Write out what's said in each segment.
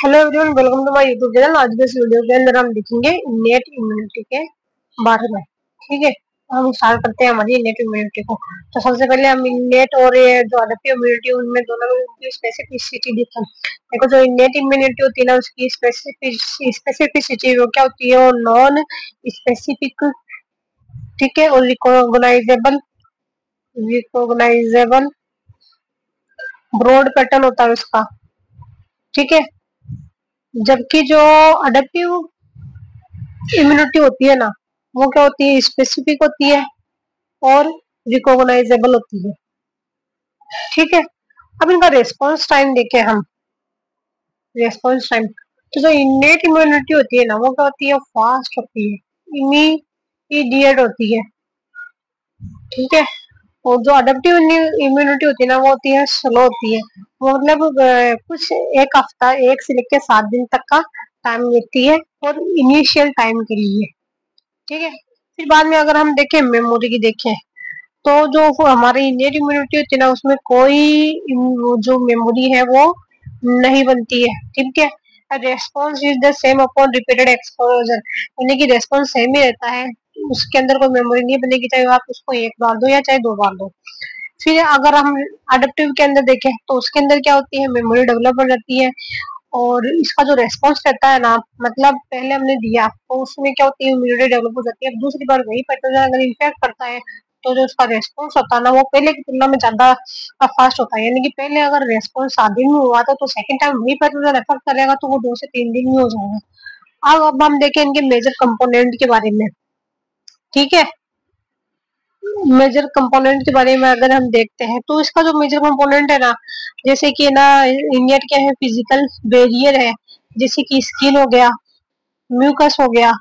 Hello everyone, welcome to my YouTube channel. आज के इस वीडियो के अंदर हम देखेंगे नेट इम्यूनिटी के बारे में। ठीक है, तो हम स्टार्ट करते हैं हमारी नेट इम्यूनिटी को। तो सबसे पहले हम नेट और ये जो अडैप्टिव इम्यूनिटी उनमें दोनों में उनकी स्पेसिफिसिटी देखें। देखो, जो नेट इम्यूनिटी होती है ना, उसकी स्पेसिफिसिटी वो क्या होती है, वो नॉन स्पेसिफिक, ठीक है, और रिकॉग्नाइजेबल ब्रॉड पैटर्न होता है उसका। ठीक है, जबकि जो अडैप्टिव इम्यूनिटी होती है ना, वो क्या होती है, स्पेसिफिक होती है और रिकॉग्नाइजेबल होती है। ठीक है, अब इनका रेस्पॉन्स टाइम देखें हम। रेस्पॉन्स टाइम, तो जो इनेट इम्यूनिटी होती है ना, वो क्या होती है, फास्ट होती है, इमीडिएट होती है। ठीक है, और जो अडैप्टिव इम्यूनिटी होती है ना, वो होती है स्लो होती है। वो मतलब कुछ एक हफ्ता, 1 से लेकर 7 दिन तक का टाइम लेती है और इनिशियल टाइम के लिए। ठीक है, फिर बाद में अगर हम देखें मेमोरी की देखें, तो जो हमारी इनेट इम्यूनिटी होती है ना, उसमें कोई जो मेमोरी है वो नहीं बनती है। ठीक है, response is the same upon repeated exposure, यानी कि रेस्पॉन्स सेम ही रहता है, उसके अंदर कोई मेमोरी नहीं बनेगी, चाहे आप उसको 1 बार दो या चाहे 2 बार दो। फिर अगर हम अडेप्टिव के अंदर देखें, तो उसके अंदर क्या होती है, मेमोरी डेवलप हो जाती है, और इसका जो रेस्पॉन्स रहता है ना, मतलब पहले हमने दिया तो उसमें क्या होती है, इम्यूनिटी डेवलप हो जाती है। अब दूसरी बार वही पैथोजन अगर इन्फेक्ट करता है, तो जो उसका रेस्पॉन्स होता है ना, वो पहले की तुलना में ज्यादा फास्ट होता है। यानी कि पहले अगर रेस्पॉन्स 7 दिन में हुआ था, तो सेकंड टाइम वही पैथोजन इफेक्ट करेगा तो वो 2 से 3 दिन में हो जाएगा। अब हम देखें इनके मेजर कंपोनेंट के बारे में। ठीक है, मेजर कंपोनेंट के बारे में अगर हम देखते हैं, तो इसका जो मेजर कंपोनेंट है ना, जैसे कि ना, इनियट क्या है, फिजिकल बैरियर है, जैसे कि स्किन हो गया, म्यूकस हो गया।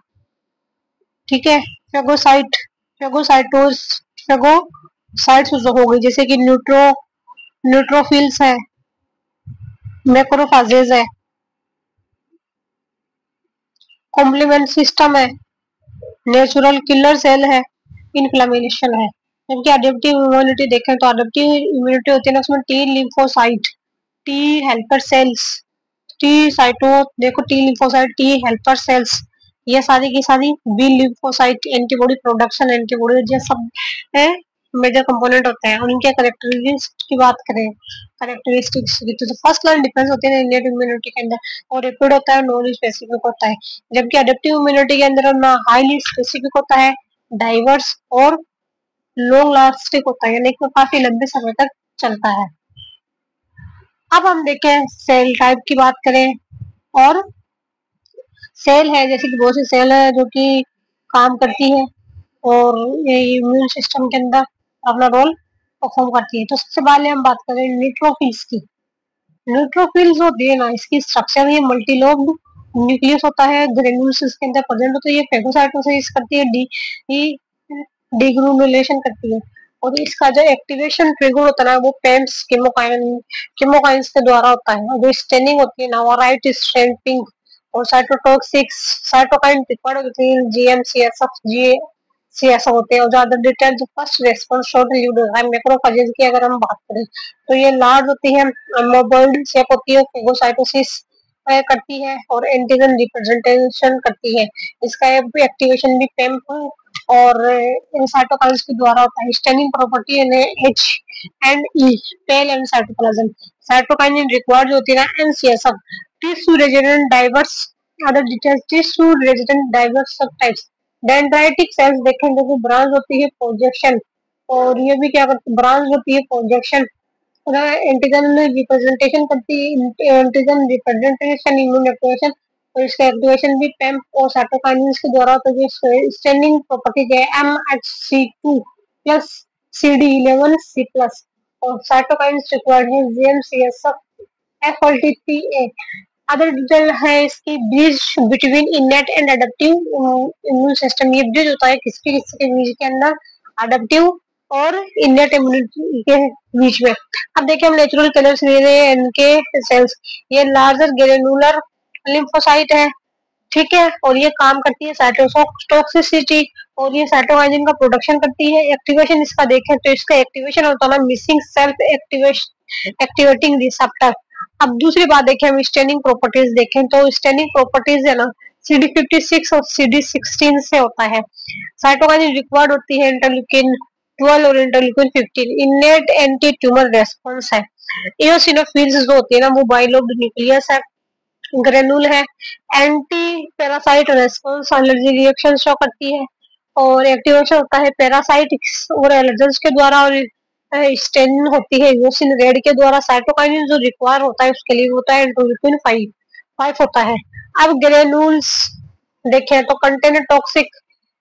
ठीक है, फेगोसाइट, फेगोसाइटोस, फेगोसाइट्स हो गई, जैसे कि न्यूट्रोफिल्स है, मैक्रोफाजेज है, कॉम्प्लीमेंट सिस्टम है, नेचुरल किलर सेल है, इन्फ्लेमेशन है। जबकि अडेप्टिव इम्यूनिटी देखें, तो अडेप्टिव इम्यूनिटी होती है ना, उसमें T lymphocyte, T helper cells, T cyto, देखो T lymphocyte, T helper cells, ये सारी की सारी B lymphocyte, antibody production, antibody, ये सब मेजर कंपोनेंट होते हैं। उनके कैरेक्टरिस्टिक्स की बात करें, कैरेक्टरिस्टिक्स की, तो फर्स्ट लाइन डिफेंस होती है इनेट इम्यूनिटी के अंदर, और रैपिड होता है, नॉन स्पेसिफिक होता है। जबकि अडेप्टिव इम्यूनिटी के अंदर ना हाईली स्पेसिफिक होता है, डाइवर्स और लॉन्ग लास्टिक होता है, यानी कि काफी लंबे समय तक चलता है। अब हम देखें सेल टाइप की बात करें, और सेल है, जैसे कि बहुत सी सेल है जो कि काम करती है और ये इम्यून सिस्टम के अंदर अपना रोल परफॉर्म करती है। तो सबसे पहले हम बात करें न्यूट्रोफिल्स की। न्यूट्रोफिल्स होती है ना, इसकी स्ट्रक्चर ये मल्टीलोब्ड न्यूक्लियस होता है, ग्रेन्यूल्स इसके अंदर प्रेजेंट होता है, ये फेगोसाइटोसिस करती है, डिग्रेनुलेशन करती है, और इसका जो एक्टिवेशन ट्रिगर होता है वो पेम्स केमोकाइंस के द्वारा होता है। और जो स्टेनिंग होती है ना, वो राइट स्टैंपिंग और साइटोटॉक्सिक साइटोकाइन रिक्वायर्ड होती है, जीएमसीएसएफ, जीएसएफ होते हैं। और ज्यादा डिटेल जो फर्स्ट रेस्पॉन्स शॉर्ट लीड होता है, मैक्रोफेजेस की अगर हम बात करें, तो ये लार्ज होती है, मोबाइल शेप होती है, फेगोसाइटोसिस करती है और एंटीजन रिप्रेजेंटेशन करती है। इसका एक्टिवेशन भी पेम्प और साइटोकाइंस के द्वारा होता है। स्टेनिंग प्रॉपर्टी है H and E, pale and cytoplasm. Cytokine required होती है ना, NCSF, tissue resident diverse, other details, tissue resident diverse सब टाइप्स। डेंड्राइटिक सेल्स देखें, जो कि ब्रांच होती है प्रोजेक्शन, और ये भी क्या करती है, ब्रांच होती है प्रोजेक्शन, एंटीजन रिप्रेजेंटेशन करती है, एंटीजन रिप्रेजेंटेशन इम्यून एक्टिवेशन, और इसका एक्टिवेशन भी पेम्प और साइटोकाइनेसिस के द्वारा होता है। स्टैंडिंग प्रॉपर्टी है MHC2 प्लस CD11C प्लस, और साइटोकाइनेसिस रिक्वायर्ड है GM-CSF FLT3A। अदर डिटेल है इसकी, bridge between इनेट and adaptive immune system. ये ब्रिज होता है किसके किसके बीच के अंदर, अडप्टिव और इनेट इम्यूनिटी के बीच में। अब देखिए हम नेचुरल कलर्स ले रहे हैं इनके सेल्स। ये लार्जर ग्रेनुलर लिम्फोसाइट है, ठीक है, और ये काम करती है साइटोटॉक्सिसिटी, और ये साइटोकाइनिन का प्रोडक्शन करती है। एक्टिवेशन इसका देखें, तो इसका एक्टिवेशन होता है ना, मिसिंग सेल्फ एक्टिवेटिंग रिसेप्टर, अब दूसरी बात देखें, हम स्टेनिंग प्रॉपर्टीज देखें तो स्टेनिंग प्रॉपर्टीज है ना CD56 और CD16 से होता है। साइटोकाइनिन रिक्वायर्ड होती है इंटरल्यूकिन 12 और इंटरल्यूकिन 15। इनेट एंटी ट्यूमर रेस्पॉन्स है। इओसिनोफिल्स जो होती है ना वो बाइलोब्ड न्यूक्लियस है, ग्रेनुल है, anti parasite response allergy reaction show करती है, और एक्टिवेशन होता है पैरासाइट और एलर्जेंस के द्वारा, और स्टेन होती है यूसिन रेड के द्वारा। साइटोकाइनिन जो रिक्वायर होता है उसके लिए होता है इंटरल्यूकिन 5 होता है। अब ग्रेनुल्स देखें तो कंटेन टॉक्सिक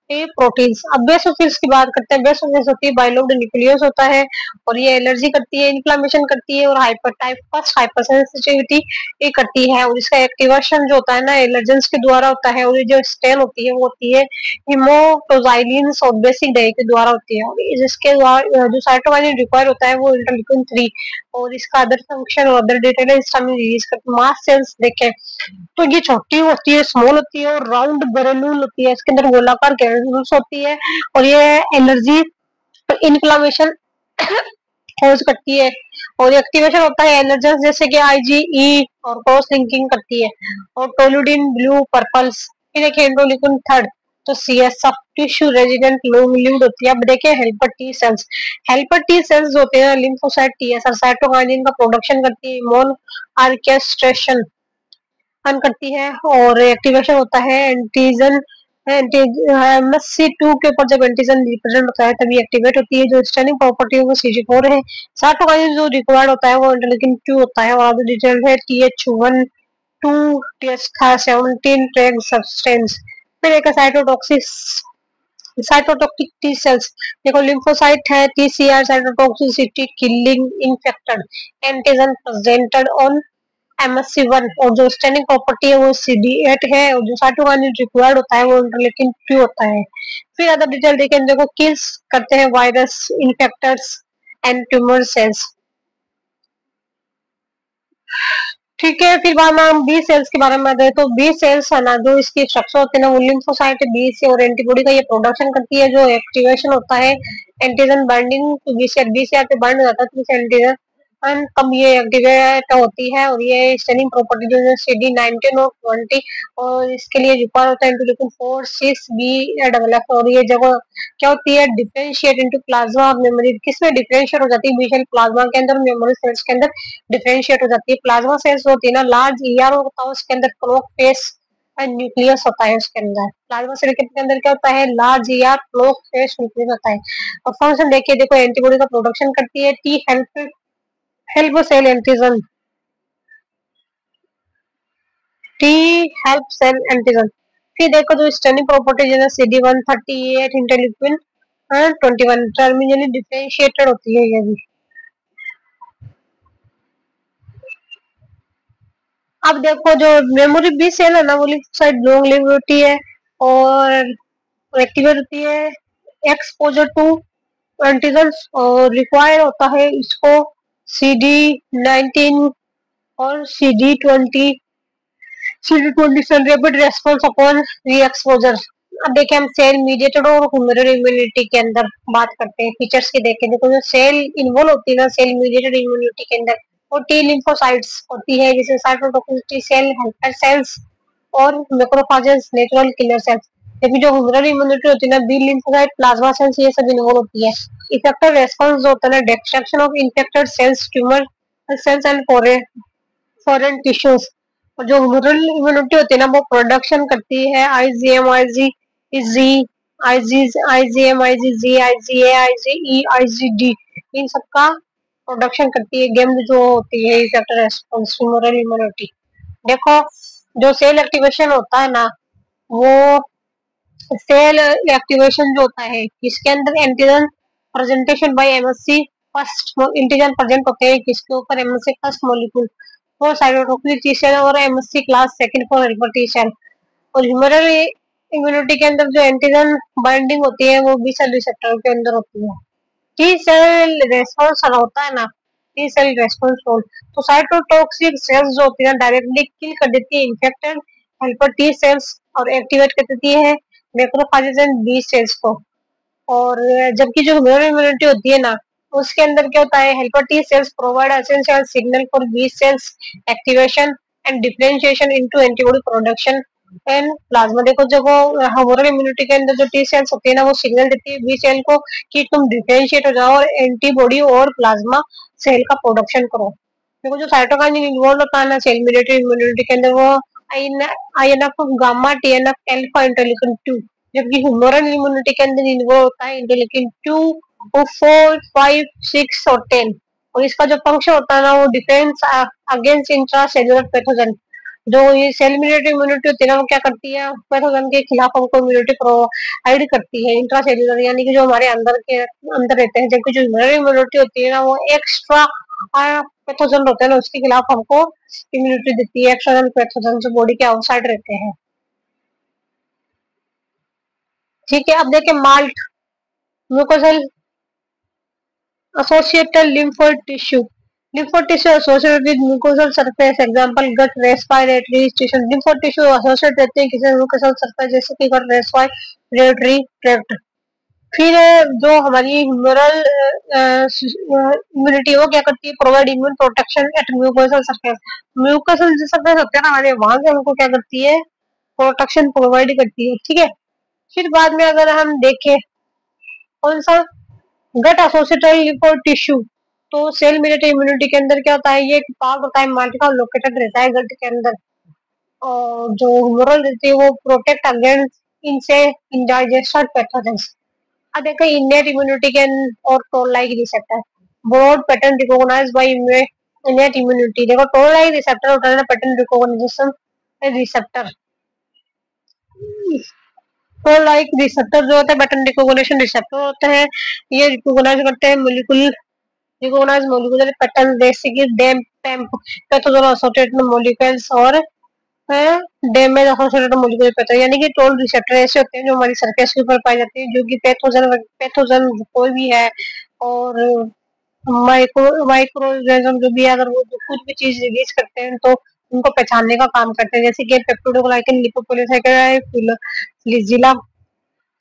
प्रोटीन्स। अब बेसोफिल्स की बात करते हैं। बेसोफिल्स होती है बाइलोब्ड न्यूक्लियस होता है, और ये एलर्जी करती है, इन्फ्लेमेशन करती है, और hyper type first hyper sensitivity ये करती है, और इसका एक्टिवेशन जो होता है ना एलर्जेंस के द्वारा होता है, और ये जो स्टेन होती है वो होती है हिमोटोजाइलिन्स और बेसिक डे के द्वारा होती है, और जिसके द्वारा जो साइटोकाइनिन रिक्वायर होता है वो इंटरल्यूकिन 3, और इसका अदर फंक्शन और अदर डिटेल हिस्टामिन रिलीज करती है। मास्ट सेल्स देखें तो ये छोटी होती है, स्मॉल होती है, और राउंड ग्रेन्यूल होती है, इसके अंदर गोलाकार ग्रेन्यूल्स होती है, और ये एलर्जी इन्फ्लामेशन कॉज करती है, और एक्टिवेशन होता है एलर्जेंस जैसे कि IgE और क्रॉस लिंकिंग करती है, और टोलुडिन ब्लू पर्पल्स। फिर देखिए इंटरल्यूकिन 3 तो CSF tissue resident long lived होती है। अब देखिए helper T sales. Helper T sales होते हैं लिम्फोसाइट TSR साइटोकाइनिन का प्रोडक्शन करती है, इम्यून ऑर्केस्ट्रेशन करती है, और एक्टिवेशन होता है एंटीजन MSC2 के ऊपर। जब एंटीजन रिप्रेजेंट होता है तभी एक्टिवेट होती है। जो स्टैंडिंग प्रॉपर्टी है वो CG4 है। साइटोकाइनिन जो रिक्वायर्ड होता है वो इंटरल्यूकिन 2 होता है, और आगे डिटेल है TH1 2 TH17 ट्रैक सब्सटेंस। फिर एक साइटोटॉक्सिस साइटोटॉक्सिक टी सेल्स। देखो लिम्फोसाइट है, TCR cytotoxicity killing infected antigen presented on MSC1, और जो स्टैंडिंग प्रॉपर्टी है वो CD8 है, और जो साइटोकाइनिन रिक्वायर्ड होता है वो इंटरल्यूकिन 2 होता है। फिर अदर डिटेल देखें, देखो किल्स करते हैं वायरस इन्फेक्टर्स एंड ट्यूमर सेल्स। ठीक है, फिर बात हम बी सेल्स के बारे में बताते हैं। तो बी सेल्स है ना जो इसकी स्ट्रक्चर होते हैं ना वो लिम्फोसाइट बी से और एंटीबॉडी का ये प्रोडक्शन करती है। जो एक्टिवेशन होता है एंटीजन बाइंडिंग टू BCR पे बाइंड हो जाता है तो एंटीजन कब ये एक्टिवेट होती है, और ये स्टेनिंग प्रॉपर्टी जो है CD19 और 20, और इसके लिए रिक्वायर होता है इंटरल्यूकिन 4 6 B डबल F। और ये जगह क्या होती है डिफरेंशिएट इनटू प्लाज्मा और मेमोरी। किसमें डिफरेंशिएट हो जाती है? बेशल प्लाज्मा के अंदर, मेमोरी सेल्स के अंदर डिफरेंशिएट हो जाती है। प्लाज्मा सेल्स होती है ना लार्ज ER होता है, उसके अंदर क्लोक फेस न्यूक्लियस होता है। उसके अंदर प्लाज्मा सेल के अंदर क्या होता है? Large ER clock face nucleus होता है। और फंक्शन देखिए, देखो एंटीबॉडी का प्रोडक्शन करती है। T help cell antigen, T help cell antigen. फिर देखो जो स्टैंडिंग प्रॉपर्टी है CD138 इंटरल्यूकिन 21 टर्मिनली डिफरेंशिएटेड होती है ये भी। अब देखो जो मेमोरी बी सेल है ना वो लिम्फोसाइट लॉन्ग लिव होती है, और एक्टिवेट होती है एक्सपोजर टू एंटीजन, और रिक्वायर होता है इसको CD19 और CD20 से रैपिड रेस्पॉन्स अपॉन री एक्सपोजर। अब देखें हम सेल मीडिएटेड और ह्यूमरल इम्यूनिटी के अंदर बात करते हैं फीचर्स की। देखें देखो जो सेल इन्वॉल्व होती है ना सेल मीडिएटेड इम्यूनिटी के अंदर, वो टी लिम्फोसाइट्स होती है, जैसे साइटोटॉक्सिसिटी सेल हेल्पर सेल्स और मैक्रोफेजेस नेचुरल किलर सेल्स। जबकि जो ह्यूमरल इम्यूनिटी होती है ना बी लिम्फोसाइट प्लाज्मा सेल्स ये सब इन्वॉल्व होती है। इफेक्टिव रेस्पॉन्स जो होता है ना destruction of infected cells tumour cells and foreign tissues. और जो ह्यूमरल इम्यूनिटी होती है ना वो प्रोडक्शन करती है IgM IgG IgM IgG IgA IgE IgD, इन सब का प्रोडक्शन करती है गेम जो होती है इफेक्टिव रेस्पॉन्स ह्यूमरल इम्यूनिटी। देखो जो सेल एक्टिवेशन होता है ना वो सेल एक्टिवेशन जो होता है इसके अंदर antigen presentation by MSC first antigen present होते हैं किसके ऊपर? MSC first molecule for cytotoxic T cell और MSC class second for helper T cell. और ह्यूमरल इम्यूनिटी के अंदर जो एंटीजन बाइंडिंग होती है वो बी सेल रिसेप्टर के अंदर होती है। टी सेल रेस्पॉन्स होता है ना टी सेल रेस्पॉन्स तो साइटोटॉक्सिक सेल्स जो होती है डायरेक्टली किल कर देती है इन्फेक्टेड हेल्पर टी सेल्स और एक्टिवेट कर देती है मैक्रोफेजेस एंड बी सेल्स को। और जबकि जो ह्यूमरल इम्यूनिटी होती है ना उसके अंदर क्या होता है, helper T cells provide essential signal for B cells activation and differentiation into antibody production and plasma. देखो जब वो ह्यूमरल इम्यूनिटी के अंदर जो टी सेल्स होती है ना, वो सिग्नल देती है बी सेल को कि तुम डिफरेंशिएट हो जाओ और एंटीबॉडी और प्लाज्मा सेल का प्रोडक्शन करो। देखो जो साइटोकाइन इन्वॉल्व होता है ना सेल मीडिएटेड इम्यूनिटी के अंदर, वो INF gamma TNF alpha interleukin 2, जबकि ह्यूमरल इम्यूनिटी के अंदर इन्वॉल्व होता है इंटरल्यूकिन 2 और 4 5 6 और 10। और इसका जो फंक्शन होता है ना, वो डिफेंस अगेंस्ट इंट्रासेल्युलर पैथोजन। जो ये सेल मीडिएटेड इम्यूनिटी होती है ना, वो क्या करती है, पैथोजन के खिलाफ हमको इम्यूनिटी प्रोवाइड करती है इंट्रासेल्युलर, यानी कि जो हमारे अंदर रहते हैं। जबकि जो ह्यूमरल इम्यूनिटी होती है ना, वो एक्स्ट्रा पैथोजन होते हैं ना, उसके खिलाफ हमको इम्यूनिटी देती है। एक्सटर्नल पैथोजन जो बॉडी के आउटसाइड रहते हैं। ठीक है, अब देखें malt mucosal associated lymphoid tissue. Lymphoid tissue associated with mucosal surface, example gut respiratory tissue. Lymphoid tissue associated रहते हैं किसी mucosal surface जैसे कि gut respiratory tract। फिर जो हमारी ह्यूमरल इम्यूनिटी वो क्या करती है, provide immune protection at mucosal surface. Mucosal जो सरफेस होते हैं ना हमारे, वहां से हमको क्या करती है, प्रोटेक्शन प्रोवाइड करती है। ठीक है, फिर बाद में अगर हम देखें कौन सा, गट एसोसिएटेड लिम्फोइड टिश्यू। तो सेल मीडिएटेड इम्यूनिटी के अंदर क्या होता है, ये एक पार्ट होता है मार्टिका लोकेटेड रहता है गट के अंदर। और जो ह्यूमरल रहती है वो प्रोटेक्ट अगेंस्ट इनसे इंडाइजेस्टेड पैथोजेंस। अब देखो इनेट इम्यूनिटी के और toll like receptor, broad pattern recognized by innate immunity. देखो टोल लाइक रिसेप्टर होता है ना, pattern recognition receptor. Toll like receptor जो होता है, पैटर्न रिकॉग्निशन रिसेप्टर होते हैं, ये रिकॉग्नाइज करते हैं मोलिकुलर रिकॉग्नाइज मोलिकुलर पैटर्न जैसे कि डैम पैम्प पैथोजन एसोसिएटेड मॉलिक्यूल्स और डैमेज एसोसिएटेड मॉलिक्यूलर पैटर्न। यानी कि टोल रिसेप्टर ऐसे होते हैं जो हमारी सरफेस के ऊपर पाए जाते हैं, जो कि पैथोजन कोई भी है और माइक्रोऑर्गेनिज्म जो भी है, अगर वो कुछ भी चीज रिलीज करते हैं तो उनको पहचानने का काम करते हैं, जैसे कि पेप्टिडोग्लाइकन, लिपोपोलीसैकेराइड, फ्लैजिला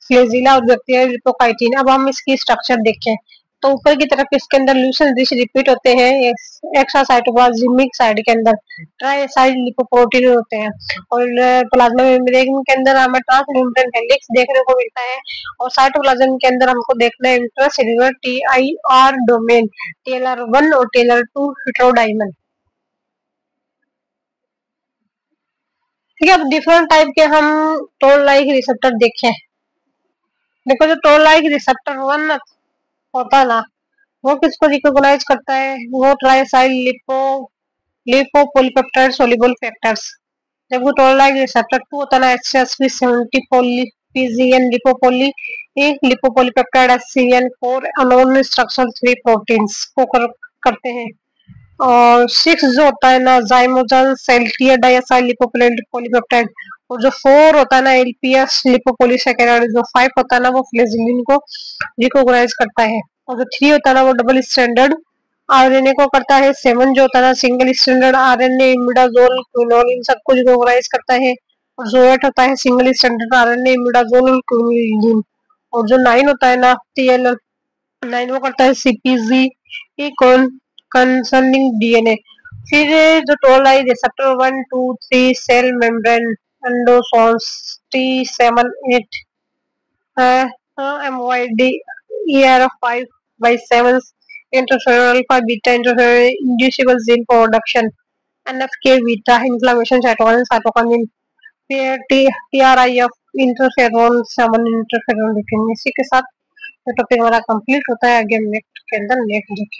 फ्लैजिला और बैक्टीरियल लिपोकाइटिन। अब हम इसकी स्ट्रक्चर देखें तो ऊपर की तरफ इसके अंदर ल्यूसेंट डिश रिपीट होते हैं एक्स्ट्रासाइटोप्लाज्मिक साइड के अंदर, ट्राइसाइड लिपोप्रोटीन होते हैं, और प्लाज्मा मेम्ब्रेन के अंदर हमें ट्रांसमेम्ब्रेन हेलिक्स देखने को मिलता है, और साइटोप्लाज्म के अंदर हमको देखना है इंट्रासेल्युलर टीआईआर डोमेन, टेलर 1 और टेलर 2 हेटेरोडाइमर। ठीक है, अब डिफरेंट टाइप के हम टोल लाइक रिसेप्टर देखें। देखो जो टोल लाइक रिसेप्टर 1 होता है ना, वो किसको रिकॉग्नाइज करता है, वो ट्राइसाइल लिपोपोलीपेप्टाइड सोल्यूबल फैक्टर्स। जबकि टोल लाइक रिसेप्टर 2 होता है ना, HSP70 PGN लिपोपोलीपेप्टाइड SCN4 unknown structural 3 proteins को करते हैं। और 6 जो होता है ना, जाइमोजन सेल्टियर डाइसाइल लिपोपोलीपेप्टाइड। और जो 4 होता है ना, LPS लिपोपोलीसैकेराइड। जो 5 होता है ना, वो फ्लेजिलिन को रिकॉग्नाइज करता है। और जो 3 होता है ना, वो डबल स्टैंडर्ड आरएनए को करता है। 7 जो होता है ना, सिंगल स्टैंडर्ड आरएनए, इमिडाजोल, क्विनोल, इन सबको रिकॉग्नाइज करता है। और जो 8 होता है single standard RNA, imidazole, quinoline. और जो 9 होता है ना, TL9, वो करता है CpG कंसर्निंग डीएनए। फिर जो toll like receptor 1 2 3 cell membrane endosomes T7 8 MYD ER5/7 interferon alpha beta interferon inducible gene production NFK beta inflammation cytokinin TRIF interferon 7 interferon लेकिन इसी के साथ टॉपिक हमारा कंप्लीट होता है। आगे नेक्स्ट के अंदर नेक्स्ट